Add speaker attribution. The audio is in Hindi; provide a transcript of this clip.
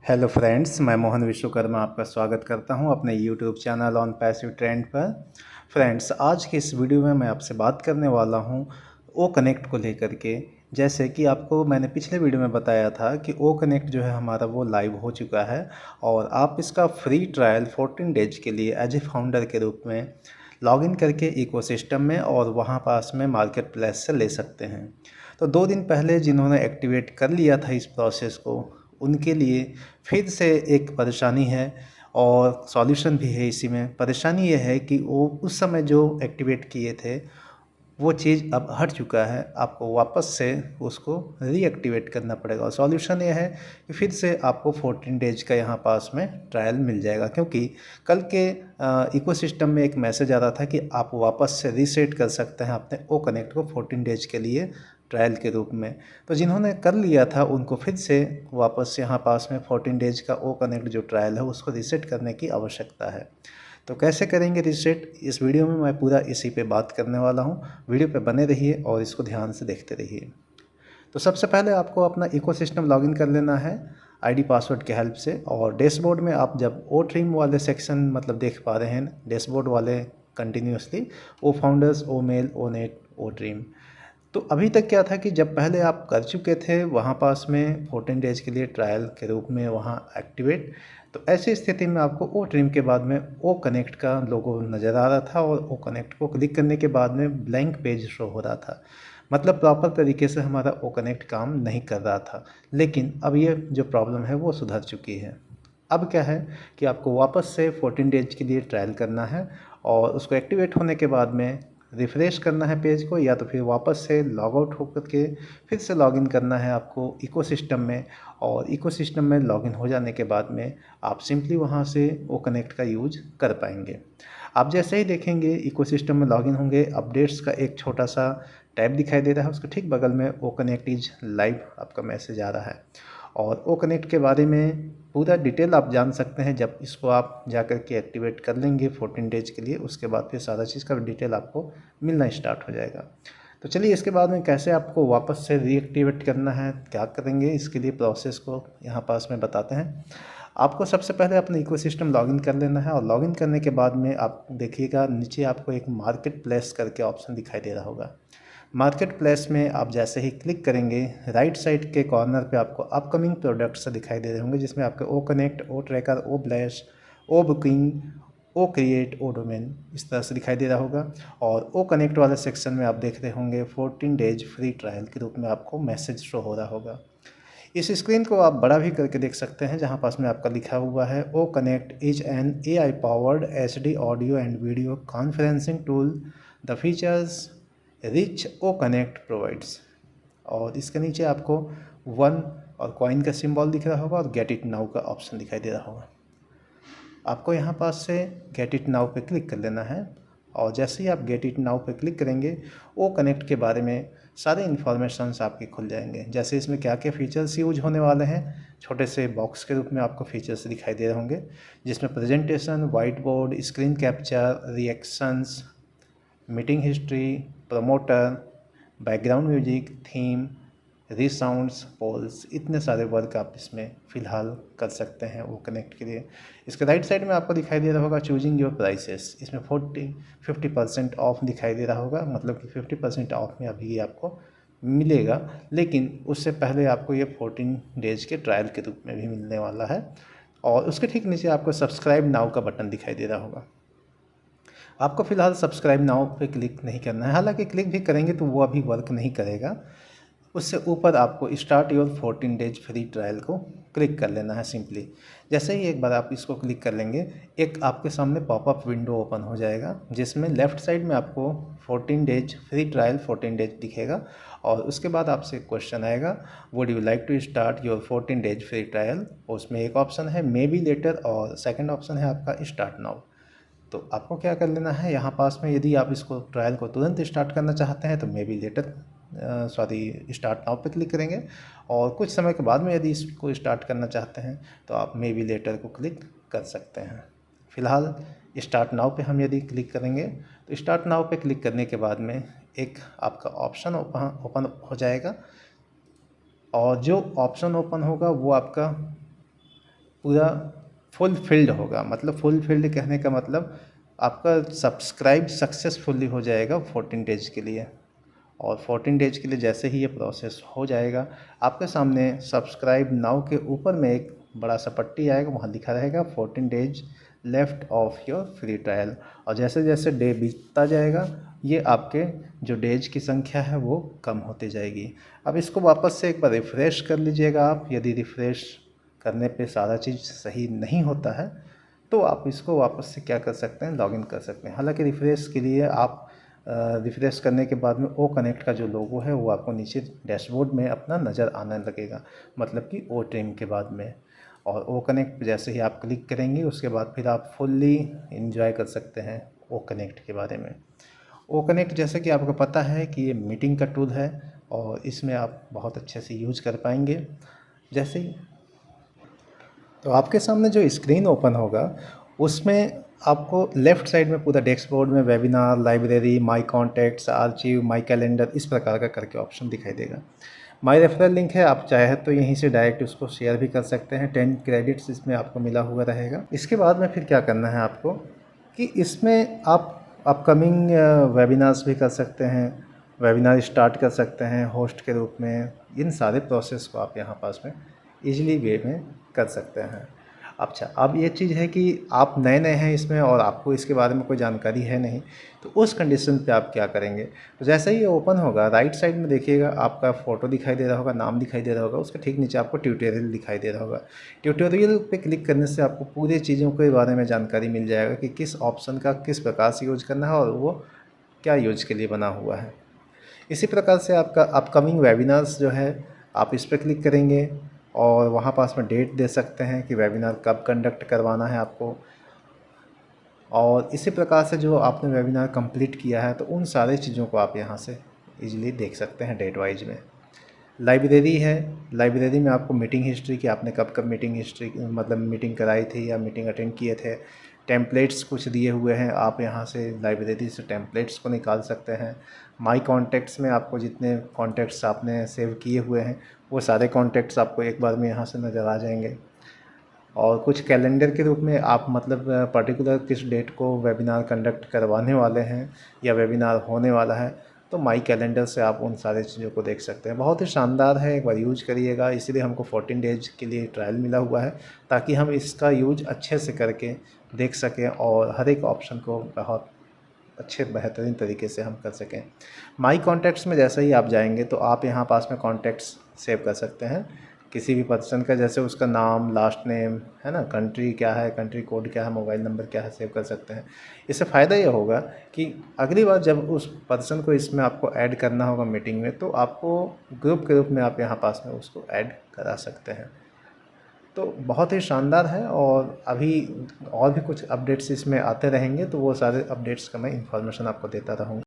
Speaker 1: हेलो फ्रेंड्स, मैं मोहन विश्वकर्मा आपका स्वागत करता हूं अपने YouTube channel on passive trend पर। फ्रेंड्स, आज की इस वीडियो में मैं आपसे बात करने वाला हूं ओ कनेक्ट को लेकर के। जैसे कि आपको मैंने पिछले वीडियो में बताया था कि ओ कनेक्ट जो है हमारा वो लाइव हो चुका है और आप इसका फ्री ट्रायल 14 डेज के लिए एज ए फाउंडर के रूप में लॉगिन करके इकोसिस्टम में और वहाँ पास में मार्केट प्लेस से ले सकते हैं। तो 2 दिन पहले जिन्होंने एक्टिवेट कर लिया था इस प्रोसेस को, उनके लिए फिर से एक परेशानी है और सॉल्यूशन भी है इसी में। परेशानी ये है कि वो उस समय जो एक्टिवेट किए थे वो चीज़ अब हट चुका है, आपको वापस से उसको रीएक्टिवेट करना पड़ेगा। और सॉल्यूशन ये है कि फिर से आपको 14 डेज का यहाँ पास में ट्रायल मिल जाएगा, क्योंकि कल के इकोसिस्टम में एक मैसेज आ रहा था कि आप वापस से रीसेट कर सकते हैं अपने ओ कनेक्ट को 14 डेज के लिए ट्रायल के रूप में। तो जिन्होंने कर लिया था उनको फिर से वापस यहाँ पास में 14 डेज का ओ कनेक्ट जो ट्रायल है उसको रीसेट करने की आवश्यकता है। तो कैसे करेंगे रीसेट, इस वीडियो में मैं पूरा इसी पे बात करने वाला हूँ। वीडियो पे बने रहिए और इसको ध्यान से देखते रहिए। तो सबसे पहले आपको अपना इकोसिस्टम लॉगिन कर लेना है आईडी पासवर्ड के हेल्प से। और डैशबोर्ड में आप जब ओ ट्रीम वाले सेक्शन मतलब देख पा रहे हैं डैशबोर्ड वाले कंटिन्यूसली, ओ फाउंडर्स, ओ मेल, ओ नेट, ओ ड्रीम। तो अभी तक क्या था कि जब पहले आप कर चुके थे वहाँ पास में 14 डेज के लिए ट्रायल के रूप में वहाँ एक्टिवेट, तो ऐसी स्थिति में आपको ओ ड्रीम के बाद में ओ कनेक्ट का लोगो नज़र आ रहा था और ओ कनेक्ट को क्लिक करने के बाद में ब्लैंक पेज शो हो रहा था। मतलब प्रॉपर तरीके से हमारा ओ कनेक्ट काम नहीं कर रहा था। लेकिन अब ये जो प्रॉब्लम है वो सुधर चुकी है। अब क्या है कि आपको वापस से 14 डेज के लिए ट्रायल करना है और उसको एक्टिवेट होने के बाद में रिफ़्रेश करना है पेज को, या तो फिर वापस से लॉग आउट होकर के फिर से लॉगिन करना है आपको इकोसिस्टम में। और इकोसिस्टम में लॉगिन हो जाने के बाद में आप सिंपली वहाँ से ओ कनेक्ट का यूज कर पाएंगे। आप जैसे ही देखेंगे इकोसिस्टम में लॉगिन होंगे, अपडेट्स का एक छोटा सा टैब दिखाई दे रहा है, उसके ठीक बगल में ओ कनेक्ट इज लाइव आपका मैसेज आ रहा है। और ओ कनेक्ट के बारे में पूरा डिटेल आप जान सकते हैं जब इसको आप जाकर के एक्टिवेट कर लेंगे 14 डेज के लिए। उसके बाद फिर सारा चीज़ का डिटेल आपको मिलना स्टार्ट हो जाएगा। तो चलिए इसके बाद में कैसे आपको वापस से रीएक्टिवेट करना है, क्या करेंगे, इसके लिए प्रोसेस को यहाँ पास में बताते हैं। आपको सबसे पहले अपना इकोसिस्टम लॉगिन कर लेना है और लॉगिन करने के बाद में आप देखिएगा नीचे आपको एक मार्केट प्लेस करके ऑप्शन दिखाई दे रहा होगा। मार्केट प्लेस में आप जैसे ही क्लिक करेंगे, राइट साइड के कॉर्नर पे आपको अपकमिंग प्रोडक्ट्स दिखाई दे रहे होंगे, जिसमें आपके ओ कनेक्ट, ओ ट्रैकर, ओ ब्लैश, ओ बुकिंग, ओ क्रिएट, ओ डोमेन इस तरह से दिखाई दे रहा होगा। और ओ कनेक्ट वाले सेक्शन में आप देख रहे होंगे 14 डेज फ्री ट्रायल के रूप में आपको मैसेज शो हो रहा होगा। इस स्क्रीन को आप बड़ा भी करके देख सकते हैं, जहां पास में आपका लिखा हुआ है O Connect is an AI powered HD audio and video conferencing tool, the features rich O Connect provides. और इसके नीचे आपको वन और कॉइन का सिंबल दिख रहा होगा और गेट इट नाउ का ऑप्शन दिखाई दे रहा होगा। आपको यहाँ पास से गेट इट नाउ पे क्लिक कर लेना है। और जैसे ही आप गेट इट नाउ पे क्लिक करेंगे, ओ कनेक्ट के बारे में सारे इन्फॉर्मेशंस आपके खुल जाएंगे। जैसे इसमें क्या क्या फ़ीचर्स यूज होने वाले हैं, छोटे से बॉक्स के रूप में आपको फ़ीचर्स दिखाई दे रहे होंगे, जिसमें presentation, white board, screen capture, reactions, meeting history, promoter, background music, theme, resounds, polls, इतने सारे वर्क आप इसमें फ़िलहाल कर सकते हैं वो कनेक्ट के लिए। इसके राइट साइड में आपको दिखाई दे रहा होगा चूजिंग योर प्राइसेस। इसमें 50% ऑफ दिखाई दे रहा होगा, मतलब कि 50% ऑफ में अभी ये आपको मिलेगा। लेकिन उससे पहले आपको ये 14 डेज के ट्रायल के रूप में भी मिलने वाला है। और उसके ठीक नीचे आपको सब्सक्राइब नाउ का बटन दिखाई दे रहा होगा। आपको फ़िलहाल सब्सक्राइब नाउ पे क्लिक नहीं करना है, हालांकि क्लिक भी करेंगे तो वो अभी वर्क नहीं करेगा। उससे ऊपर आपको start your 14 days free trial को क्लिक कर लेना है सिंपली। जैसे ही एक बार आप इसको क्लिक कर लेंगे, एक आपके सामने पॉपअप विंडो ओपन हो जाएगा, जिसमें लेफ़्ट साइड में आपको 14 डेज फ्री ट्रायल 14 डेज दिखेगा। और उसके बाद आपसे क्वेश्चन आएगा, would you like to start your 14 days free trial. उसमें एक ऑप्शन है मे बी लेटर और सेकेंड ऑप्शन है आपका स्टार्ट नाउ। तो आपको क्या कर लेना है यहाँ पास में, यदि आप इसको ट्रायल को तुरंत स्टार्ट करना चाहते हैं तो maybe later start now पे क्लिक करेंगे। और कुछ समय के बाद में यदि इसको स्टार्ट करना चाहते हैं तो आप मे बी लेटर को क्लिक कर सकते हैं। फ़िलहाल स्टार्ट नाउ पे हम यदि क्लिक करेंगे तो स्टार्ट नाउ पे क्लिक करने के बाद में एक आपका ऑप्शन ओपन हो जाएगा। और जो ऑप्शन ओपन होगा वो आपका पूरा फुलफिल्ड होगा। मतलब फुलफिल्ड कहने का मतलब आपका सब्सक्राइब सक्सेसफुली हो जाएगा 14 डेज के लिए। और 14 डेज के लिए जैसे ही ये प्रोसेस हो जाएगा, आपके सामने सब्सक्राइब नाउ के ऊपर में एक बड़ा सा पट्टी आएगा, वहाँ लिखा रहेगा 14 days left of your free trial. और जैसे जैसे डे बीतता जाएगा, ये आपके जो डेज की संख्या है वो कम होती जाएगी। अब इसको वापस से एक बार रिफ़्रेश कर लीजिएगा आप। यदि रिफ़्रेश करने पे सारा चीज़ सही नहीं होता है तो आप इसको वापस से क्या कर सकते हैं, लॉगिन कर सकते हैं। हालांकि रिफ़्रेश के लिए आप रिफ़्रेश करने के बाद में ओ कनेक्ट का जो लोगो है वो आपको नीचे डैशबोर्ड में अपना नज़र आने लगेगा, मतलब कि ओ ट्रिम के बाद में। और ओ कनेक्ट जैसे ही आप क्लिक करेंगे उसके बाद फिर आप फुल्ली इंजॉय कर सकते हैं ओ कनेक्ट के बारे में। ओ कनेक्ट जैसे कि आपको पता है कि ये मीटिंग का टूल है और इसमें आप बहुत अच्छे से यूज कर पाएंगे। जैसे ही तो आपके सामने जो स्क्रीन ओपन होगा उसमें आपको लेफ़्ट साइड में पूरा डैशबोर्ड में webinar, library, my contacts, archive, my calendar इस प्रकार का करके ऑप्शन दिखाई देगा। माय रेफरल लिंक है, आप चाहे तो यहीं से डायरेक्ट उसको शेयर भी कर सकते हैं। 10 क्रेडिट्स इसमें आपको मिला हुआ रहेगा। इसके बाद में फिर क्या करना है आपको कि इसमें आप अपकमिंग वेबिनार्स भी कर सकते हैं, वेबिनार स्टार्ट कर सकते हैं होस्ट के रूप में। इन सारे प्रोसेस को आप यहाँ पास में ईजिली वे में कर सकते हैं। अच्छा, अब ये चीज़ है कि आप नए नए हैं इसमें और आपको इसके बारे में कोई जानकारी है नहीं, तो उस कंडीशन पे आप क्या करेंगे। तो जैसे ही ये ओपन होगा, राइट साइड में देखिएगा आपका फ़ोटो दिखाई दे रहा होगा, नाम दिखाई दे रहा होगा, उसके ठीक नीचे आपको ट्यूटोरियल दिखाई दे रहा होगा। ट्यूटोरियल पे क्लिक करने से आपको पूरी चीज़ों के बारे में जानकारी मिल जाएगा कि किस ऑप्शन का किस प्रकार से यूज करना है और वो क्या यूज के लिए बना हुआ है। इसी प्रकार से आपका अपकमिंग वेबिनार्स जो है, आप इस पर क्लिक करेंगे और वहाँ पास में डेट दे सकते हैं कि वेबिनार कब कंडक्ट करवाना है आपको। और इसी प्रकार से जो आपने वेबिनार कंप्लीट किया है तो उन सारी चीज़ों को आप यहाँ से इजीली देख सकते हैं डेट वाइज में। लाइब्रेरी है, लाइब्रेरी में आपको मीटिंग हिस्ट्री की आपने कब कब मीटिंग हिस्ट्री मतलब मीटिंग कराई थी या मीटिंग अटेंड किए थे। टेम्पलेट्स कुछ दिए हुए हैं, आप यहाँ से लाइब्रेरी से टेम्पलेट्स को निकाल सकते हैं। माई कॉन्टैक्ट्स में आपको जितने कॉन्टैक्ट्स आपने सेव किए हुए हैं वो सारे कॉन्टैक्ट्स आपको एक बार में यहाँ से नज़र आ जाएंगे। और कुछ कैलेंडर के रूप में आप मतलब पर्टिकुलर किस डेट को वेबिनार कंडक्ट करवाने वाले हैं या वेबिनार होने वाला है, तो माई कैलेंडर से आप उन सारे चीज़ों को देख सकते हैं। बहुत ही शानदार है, एक बार यूज करिएगा। इसीलिए हमको 14 डेज के लिए ट्रायल मिला हुआ है ताकि हम इसका यूज अच्छे से करके देख सकें और हर एक ऑप्शन को बहुत अच्छे बेहतरीन तरीके से हम कर सकें। माई कॉन्टैक्ट्स में जैसे ही आप जाएंगे तो आप यहाँ पास में कॉन्टैक्ट्स सेव कर सकते हैं किसी भी पर्सन का, जैसे उसका नाम, लास्ट नेम है ना, कंट्री क्या है, कंट्री कोड क्या है, मोबाइल नंबर क्या है, सेव कर सकते हैं। इससे फ़ायदा ये होगा कि अगली बार जब उस पर्सन को इसमें आपको ऐड करना होगा मीटिंग में, तो आपको ग्रुप के रूप में आप यहाँ पास में उसको ऐड करा सकते हैं। तो बहुत ही शानदार है। और अभी और भी कुछ अपडेट्स इसमें आते रहेंगे, तो वो सारे अपडेट्स का मैं इन्फॉर्मेशन आपको देता रहूँगा।